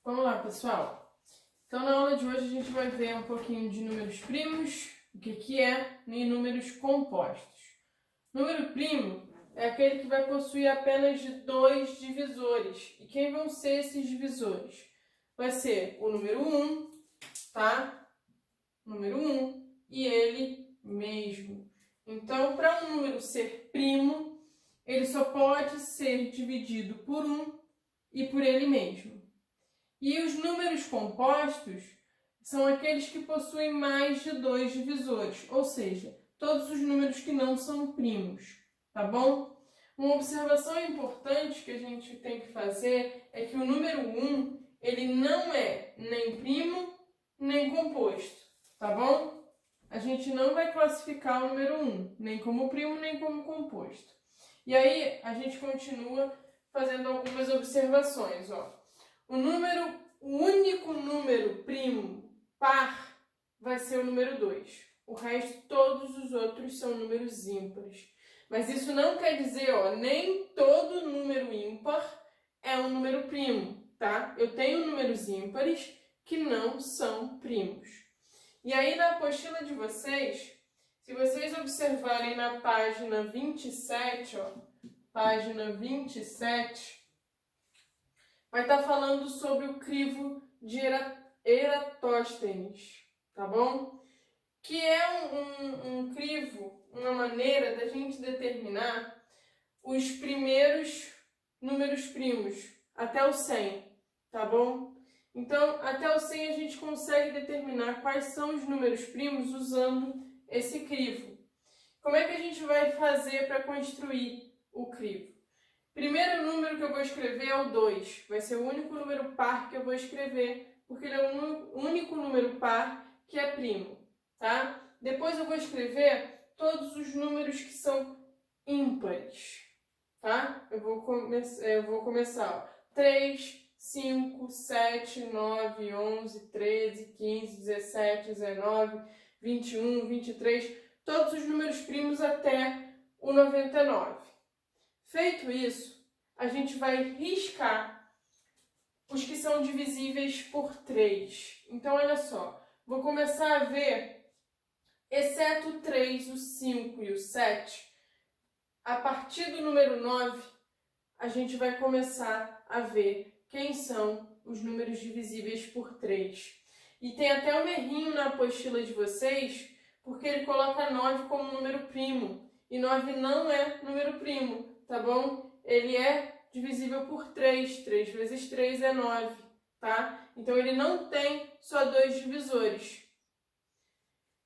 Vamos lá, pessoal. Então, na aula de hoje a gente vai ver um pouquinho de números primos, o que é, e números compostos. Número primo é aquele que vai possuir apenas dois divisores. E quem vão ser esses divisores? Vai ser o número 1, tá? Número 1 e ele mesmo. Então, para um número ser primo, ele só pode ser dividido por 1 e por ele mesmo. E os números compostos são aqueles que possuem mais de dois divisores, ou seja, todos os números que não são primos, tá bom? Uma observação importante que a gente tem que fazer é que o número 1, ele não é nem primo, nem composto, tá bom? A gente não vai classificar o número 1, nem como primo, nem como composto. E aí, a gente continua fazendo algumas observações, ó. O único número primo par vai ser o número 2. O resto, todos os outros são números ímpares. Mas isso não quer dizer, ó, nem todo número ímpar é um número primo, tá? Eu tenho números ímpares que não são primos. E aí, na apostila de vocês, se vocês observarem na página 27, ó, página 27, vai estar falando sobre o crivo de Eratóstenes, tá bom? Que é um crivo, uma maneira da gente determinar os primeiros números primos, até o 100, tá bom? Então, até o 100 a gente consegue determinar quais são os números primos usando esse crivo. Como é que a gente vai fazer para construir o crivo? Primeiro número que eu vou escrever é o 2. Vai ser o único número par que eu vou escrever, porque ele é o único número par que é primo, tá? Depois eu vou escrever todos os números que são ímpares, tá? Eu vou começar, ó. 3, 5, 7, 9, 11, 13, 15, 17, 19, 21, 23, todos os números primos até o 99. Feito isso, a gente vai riscar os que são divisíveis por 3. Então, olha só, vou começar a ver, exceto o 3, o 5 e o 7, a partir do número 9, a gente vai começar a ver quem são os números divisíveis por 3. E tem até um errinho na apostila de vocês, porque ele coloca 9 como número primo, e 9 não é número primo, tá bom? Ele é divisível por 3, 3 vezes 3 é 9, tá? Então ele não tem só dois divisores.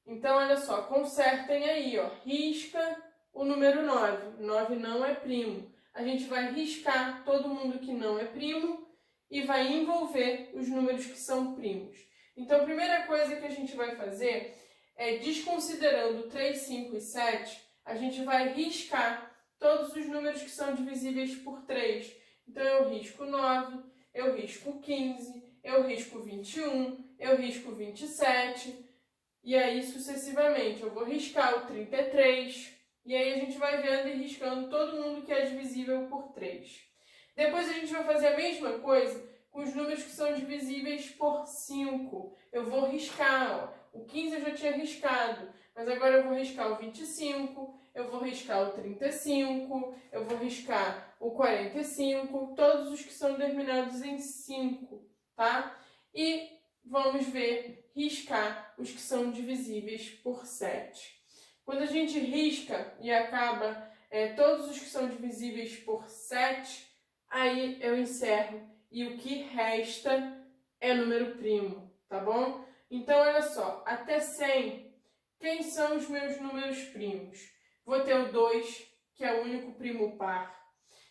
Então, olha só, consertem aí, ó, risca o número 9, 9 não é primo. A gente vai riscar todo mundo que não é primo e vai envolver os números que são primos. Então, a primeira coisa que a gente vai fazer é, desconsiderando 3, 5 e 7, a gente vai riscar todos os números que são divisíveis por 3. Então, eu risco 9, eu risco 15, eu risco 21, eu risco 27, e aí sucessivamente. Eu vou riscar o 33, e aí a gente vai vendo e riscando todo mundo que é divisível por 3. Depois a gente vai fazer a mesma coisa com os números que são divisíveis por 5. Eu vou riscar, ó, o 15 eu já tinha riscado, mas agora eu vou riscar o 25, eu vou riscar o 35, eu vou riscar o 45, todos os que são terminados em 5, tá? E vamos ver, riscar os que são divisíveis por 7. Quando a gente risca e acaba todos os que são divisíveis por 7, aí eu encerro e o que resta é número primo, tá bom? Então, olha só, até 100, quem são os meus números primos? Vou ter o 2, que é o único primo par.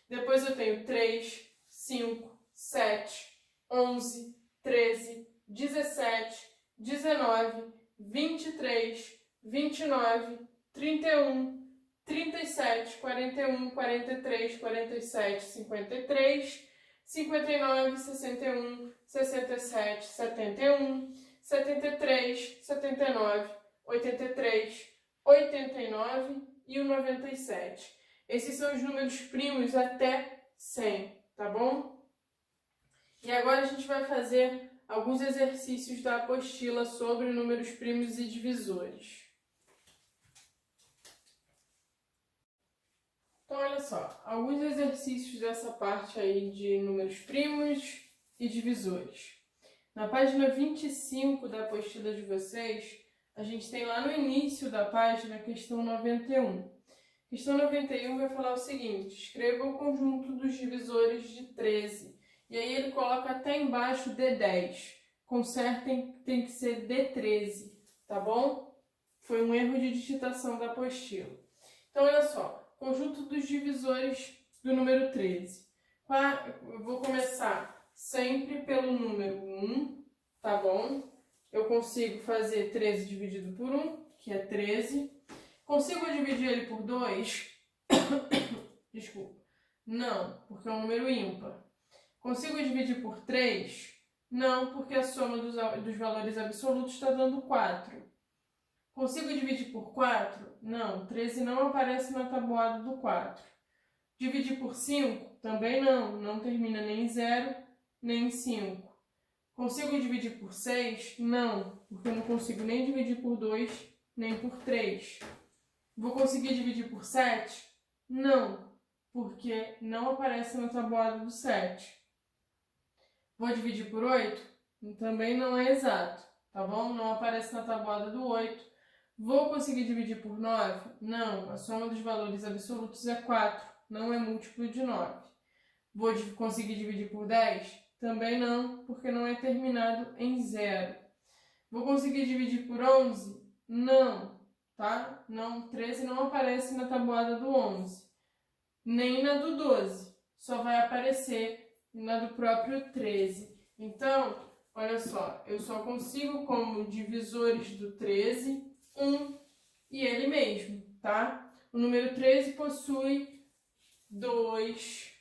Depois eu tenho 3, 5, 7, 11, 13, 17, 19, 23, 29, 31, 37, 41, 43, 47, 53, 59, 61, 67, 71, 73, 79, 83, 89 e o 97. Esses são os números primos até 100, tá bom? E agora a gente vai fazer alguns exercícios da apostila sobre números primos e divisores. Então, olha só, alguns exercícios dessa parte aí de números primos e divisores. Na página 25 da apostila de vocês, a gente tem lá no início da página a questão 91. Questão 91 vai falar o seguinte: escreva o conjunto dos divisores de 13. E aí ele coloca até embaixo D10. Consertem, tem que ser D13, tá bom? Foi um erro de digitação da apostila. Então, olha só, conjunto dos divisores do número 13. Eu vou começar sempre pelo número 1, tá bom? Eu consigo fazer 13 dividido por 1, que é 13. Consigo dividir ele por 2? Desculpa. Não, porque é um número ímpar. Consigo dividir por 3? Não, porque a soma dos valores absolutos está dando 4. Consigo dividir por 4? Não, 13 não aparece na tabuada do 4. Dividir por 5? Também não, não termina nem em 0, nem em 5. Consigo dividir por 6? Não, porque eu não consigo nem dividir por 2, nem por 3. Vou conseguir dividir por 7? Não, porque não aparece na tabuada do 7. Vou dividir por 8? Também não é exato, tá bom? Não aparece na tabuada do 8. Vou conseguir dividir por 9? Não, a soma dos valores absolutos é 4, não é múltiplo de 9. Vou conseguir dividir por 10? Também não, porque não é terminado em 0. Vou conseguir dividir por 11? Não, tá? Não, 13 não aparece na tabuada do 11, nem na do 12, só vai aparecer na do próprio 13. Então, olha só, eu só consigo como divisores do 13, 1 e ele mesmo, tá? O número 13 possui 2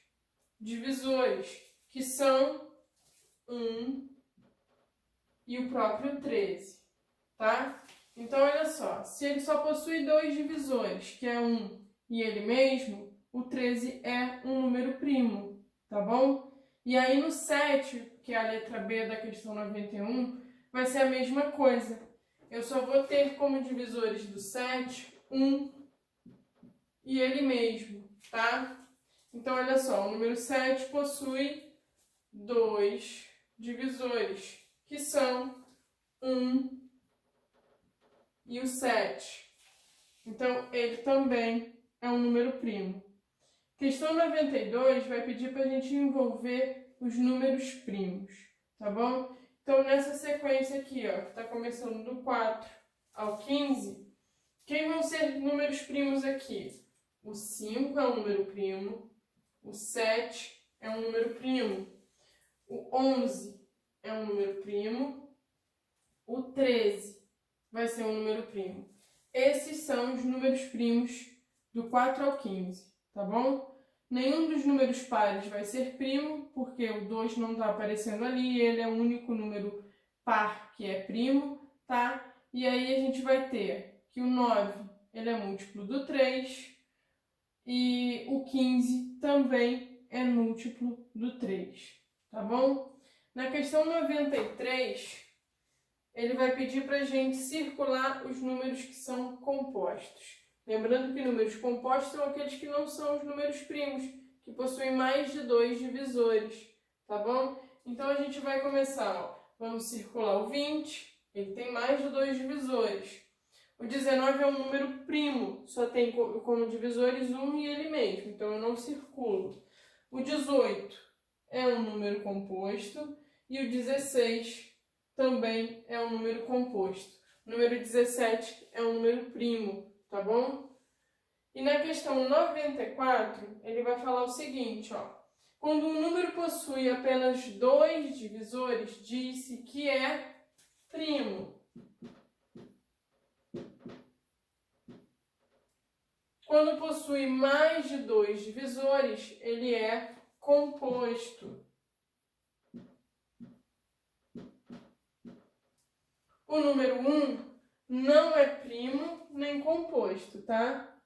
divisores, que são 1 e o próprio 13, tá? Então, olha só, se ele só possui 2 divisores, que é 1 e ele mesmo, o 13 é um número primo, tá bom? E aí no 7, que é a letra B da questão 91, vai ser a mesma coisa. Eu só vou ter como divisores do 7, 1 e ele mesmo, tá? Então, olha só, o número 7 possui 2 divisores, que são 1 e o 7. Então, ele também é um número primo. Questão 92 vai pedir para a gente envolver os números primos, tá bom? Então, nessa sequência aqui, ó, que está começando do 4 ao 15, quem vão ser números primos aqui? O 5 é um número primo, o 7 é um número primo, o 11 é um número primo, o 13 vai ser um número primo. Esses são os números primos do 4 ao 15, tá bom? Nenhum dos números pares vai ser primo, porque o 2 não está aparecendo ali, ele é o único número par que é primo, tá? E aí a gente vai ter que o 9 ele é múltiplo do 3 e o 15 também é múltiplo do 3, tá bom? Na questão 93, ele vai pedir para a gente circular os números que são compostos. Lembrando que números compostos são aqueles que não são os números primos, que possuem mais de 2 divisores, tá bom? Então, a gente vai começar, ó. Vamos circular o 20, ele tem mais de 2 divisores. O 19 é um número primo, só tem como divisores 1 e ele mesmo, então eu não circulo. O 18 é um número composto e o 16 também é um número composto. O número 17 é um número primo, tá bom? E na questão 94, ele vai falar o seguinte, ó. Quando um número possui apenas 2 divisores, diz-se que é primo. Quando possui mais de 2 divisores, ele é composto. O número 1 não é primo nem composto, tá?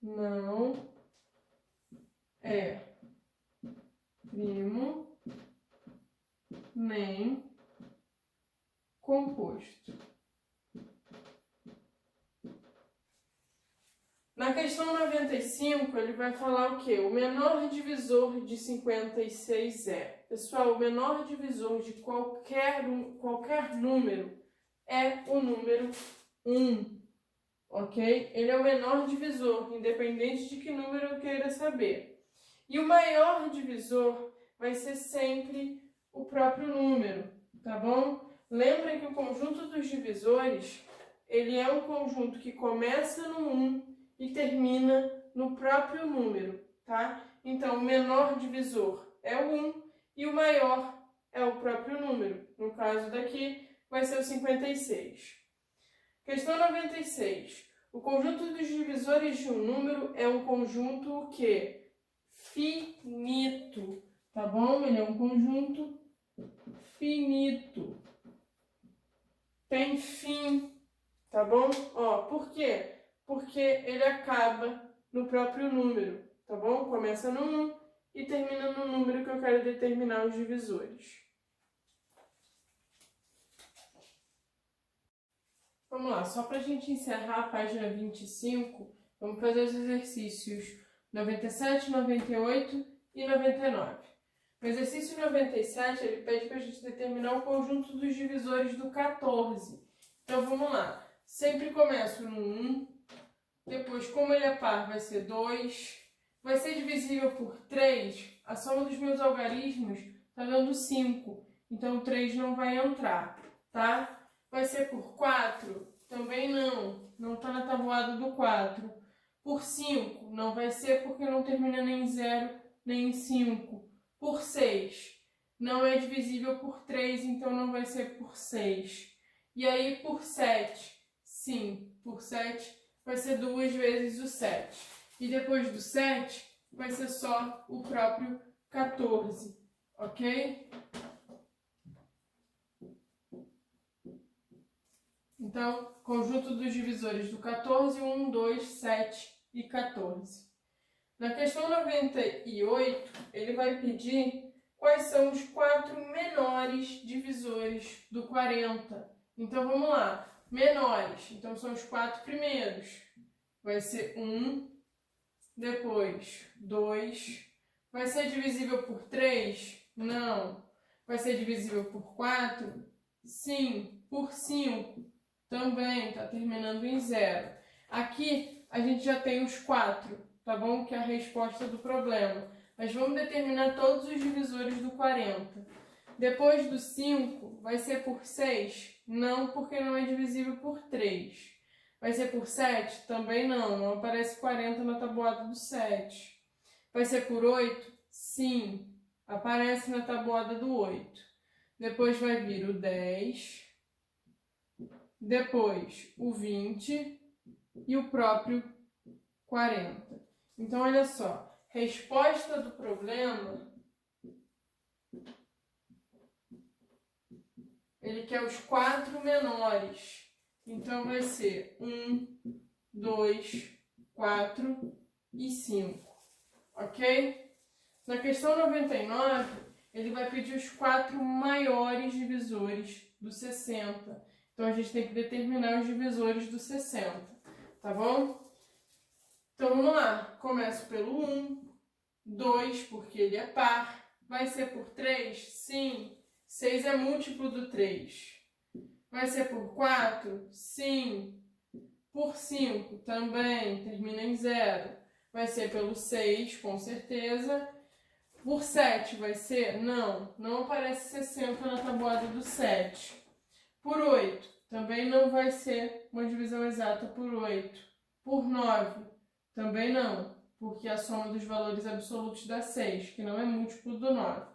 Não é primo nem composto. Na questão 95, ele vai falar o quê? O menor divisor de 56 é. Pessoal, o menor divisor de qualquer número é o número 1, ok? Ele é o menor divisor, independente de que número eu queira saber. E o maior divisor vai ser sempre o próprio número, tá bom? Lembra que o conjunto dos divisores, ele é um conjunto que começa no 1 e termina no próprio número, tá? Então, o menor divisor é o 1 e o maior é o próprio número. No caso daqui, vai ser o 56. Questão 96. O conjunto dos divisores de um número é um conjunto o quê? Finito, tá bom? Ele é um conjunto finito. Tem fim, tá bom? Ó, por quê? Porque ele acaba no próprio número, tá bom? Começa no 1 e termina no número que eu quero determinar os divisores. Vamos lá, só para a gente encerrar a página 25, vamos fazer os exercícios 97, 98 e 99. No exercício 97, ele pede para a gente determinar o conjunto dos divisores do 14. Então, vamos lá. Sempre começo no 1. Depois, como ele é par, vai ser 2. Vai ser divisível por 3. A soma dos meus algarismos está dando 5. Então, o 3 não vai entrar, tá? Vai ser por 4? Também não. Não está na tabuada do 4. Por 5? Não vai ser porque não termina nem em 0, nem em 5. Por 6? Não é divisível por 3, então não vai ser por 6. E aí, por 7? Sim, por 7 vai ser 2 vezes o 7. E depois do 7, vai ser só o próprio 14, ok? Então, conjunto dos divisores do 14, 1, 2, 7 e 14. Na questão 98, ele vai pedir quais são os 4 menores divisores do 40. Então, vamos lá. Menores, então são os 4 primeiros. Vai ser 1, depois 2. Vai ser divisível por 3? Não. Vai ser divisível por 4? Sim. Por 5? Também, está terminando em 0. Aqui a gente já tem os 4, tá bom? Que é a resposta do problema. Mas vamos determinar todos os divisores do 40. Depois do 5, vai ser por 6? Não, porque não é divisível por 3. Vai ser por 7? Também não, não aparece 40 na tabuada do 7. Vai ser por 8? Sim, aparece na tabuada do 8. Depois vai vir o 10, depois o 20 e o próprio 40. Então, olha só, resposta do problema, ele quer os 4 menores. Então, vai ser 1, 2, 4 e 5. Ok? Na questão 99, ele vai pedir os 4 maiores divisores do 60. Então, a gente tem que determinar os divisores do 60. Tá bom? Então, vamos lá. Começo pelo 1, 2, porque ele é par. Vai ser por 3? Sim. 6 é múltiplo do 3. Vai ser por 4? Sim. Por 5? Também, termina em 0. Vai ser pelo 6, com certeza. Por 7 vai ser? Não, não aparece 60 na tabuada do 7. Por 8, também não vai ser uma divisão exata por 8. Por 9, também não, porque a soma dos valores absolutos dá 6, que não é múltiplo do 9.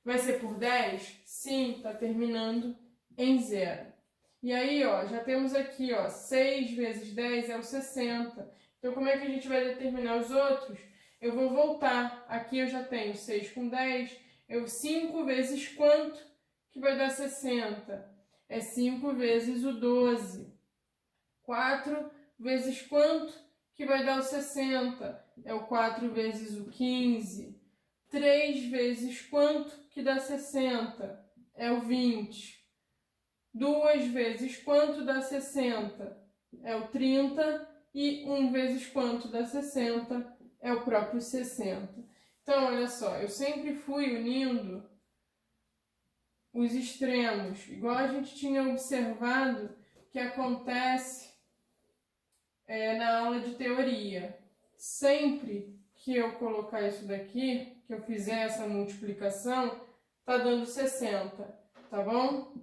Vai ser por 10? Sim, está terminando em 0. E aí, ó, já temos aqui, ó, 6 vezes 10 é o 60. Então, como é que a gente vai determinar os outros? Eu vou voltar. Aqui eu já tenho 6 com 10. 5 vezes quanto que vai dar 60? É 5 vezes o 12. 4 vezes quanto que vai dar o 60? É o 4 vezes o 15. 3 vezes quanto que dá 60? é o 20. 2 vezes quanto dá 60? É o 30. E 1 vezes quanto dá 60? É o próprio 60. Então, olha só, eu sempre fui unindo os extremos, igual a gente tinha observado que acontece na aula de teoria. Sempre que eu colocar isso daqui, que eu fizer essa multiplicação, tá dando 60, tá bom?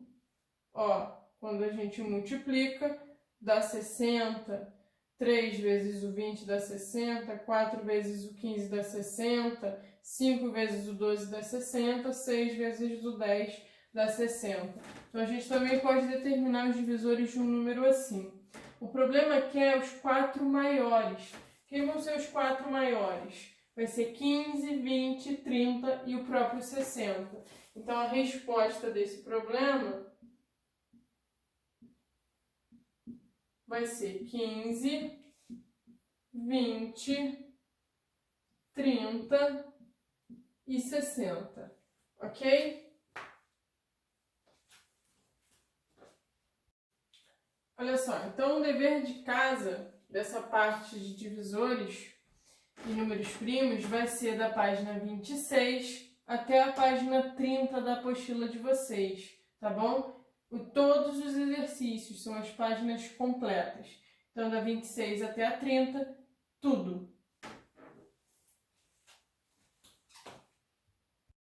Ó, quando a gente multiplica, dá 60, 3 vezes o 20 dá 60, 4 vezes o 15 dá 60, 5 vezes o 12 dá 60, 6 vezes o 10 dá 60. Então, a gente também pode determinar os divisores de um número assim. O problema aqui é os 4 maiores. Quem vão ser os 4 maiores? Vai ser 15, 20, 30 e o próprio 60. Então, a resposta desse problema vai ser 15, 20, 30 e 60, ok? Olha só, então o dever de casa dessa parte de divisores e números primos vai ser da página 26 até a página 30 da apostila de vocês, tá bom? Todos os exercícios são as páginas completas. Então, da 26 até a 30, tudo.